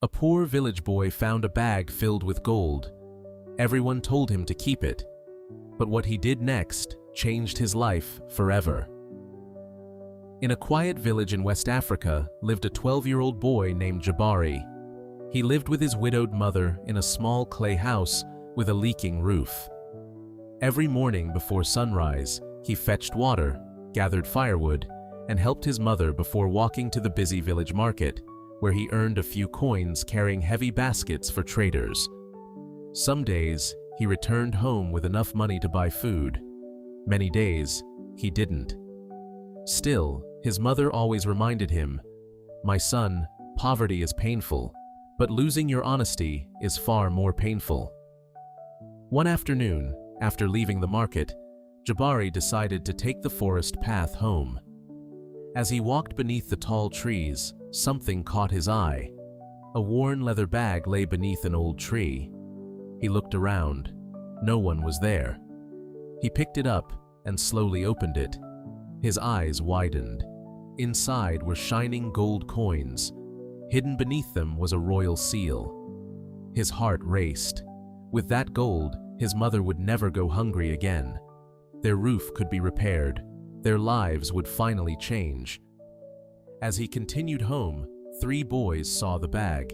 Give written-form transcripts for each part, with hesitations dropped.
A poor village boy found a bag filled with gold. Everyone told him to keep it, but what he did next changed his life forever. In a quiet village in West Africa lived a 12-year-old boy named Jabari. He lived with his widowed mother in a small clay house with a leaking roof. Every morning before sunrise, he fetched water, gathered firewood, and helped his mother before walking to the busy village market, where he earned a few coins carrying heavy baskets for traders. Some days, he returned home with enough money to buy food. Many days, he didn't. Still, his mother always reminded him, "My son, poverty is painful, but losing your honesty is far more painful." One afternoon, after leaving the market, Jabari decided to take the forest path home. As he walked beneath the tall trees, something caught his eye. A worn leather bag lay beneath an old tree. He looked around. No one was there. He picked it up and slowly opened it. His eyes widened. Inside were shining gold coins. Hidden beneath them was a royal seal. His heart raced. With that gold, his mother would never go hungry again. Their roof could be repaired. Their lives would finally change. As he continued home, 3 boys saw the bag.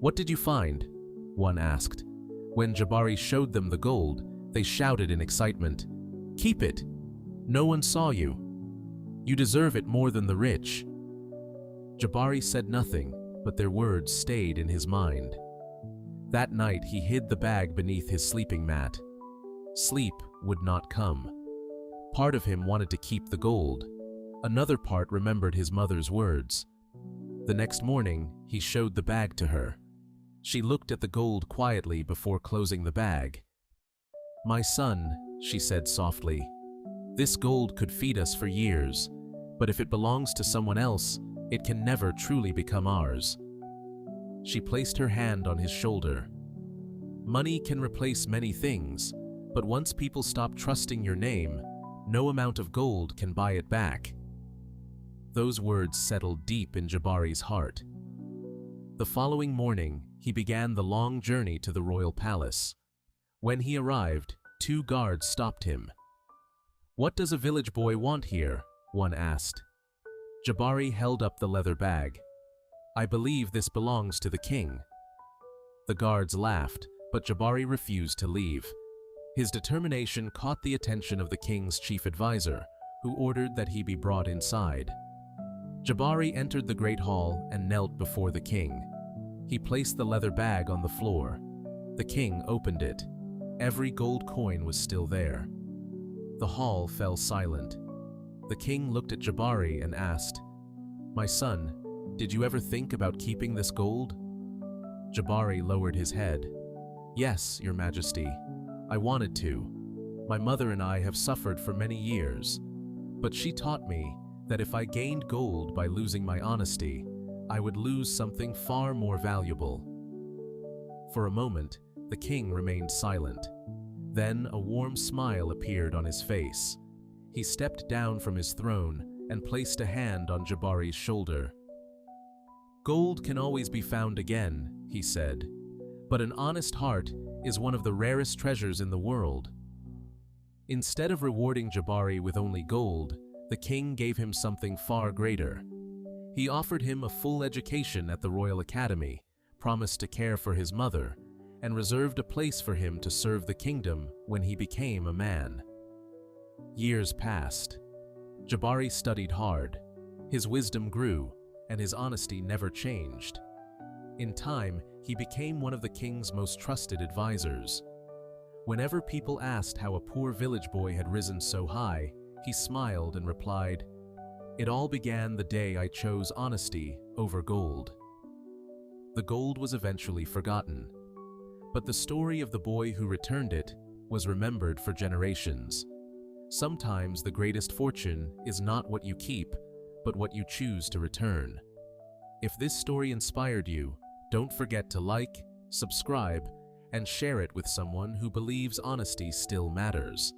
"What did you find?" one asked. When Jabari showed them the gold, they shouted in excitement, "Keep it! No one saw you. You deserve it more than the rich." Jabari said nothing, but their words stayed in his mind. That night he hid the bag beneath his sleeping mat. Sleep would not come. Part of him wanted to keep the gold. Another part remembered his mother's words. The next morning, he showed the bag to her. She looked at the gold quietly before closing the bag. "My son," she said softly, "this gold could feed us for years, but if it belongs to someone else, it can never truly become ours." She placed her hand on his shoulder. "Money can replace many things, but once people stop trusting your name, no amount of gold can buy it back." Those words settled deep in Jabari's heart. The following morning, he began the long journey to the royal palace. When he arrived, 2 guards stopped him. "What does a village boy want here?" one asked. Jabari held up the leather bag. "I believe this belongs to the king." The guards laughed, but Jabari refused to leave. His determination caught the attention of the king's chief advisor, who ordered that he be brought inside. Jabari entered the great hall and knelt before the king. He placed the leather bag on the floor. The king opened it. Every gold coin was still there. The hall fell silent. The king looked at Jabari and asked, "My son, did you ever think about keeping this gold?" Jabari lowered his head. "Yes, Your Majesty. I wanted to. My mother and I have suffered for many years, but she taught me that if I gained gold by losing my honesty, I would lose something far more valuable." For a moment, the king remained silent. Then a warm smile appeared on his face. He stepped down from his throne and placed a hand on Jabari's shoulder. "Gold can always be found again," he said, "but an honest heart is one of the rarest treasures in the world." Instead of rewarding Jabari with only gold, the king gave him something far greater. He offered him a full education at the Royal Academy, promised to care for his mother, and reserved a place for him to serve the kingdom when he became a man. Years passed. Jabari studied hard. His wisdom grew, and his honesty never changed. In time, he became one of the king's most trusted advisors. Whenever people asked how a poor village boy had risen so high, he smiled and replied, "It all began the day I chose honesty over gold." The gold was eventually forgotten, but the story of the boy who returned it was remembered for generations. Sometimes the greatest fortune is not what you keep, but what you choose to return. If this story inspired you, don't forget to like, subscribe, and share it with someone who believes honesty still matters.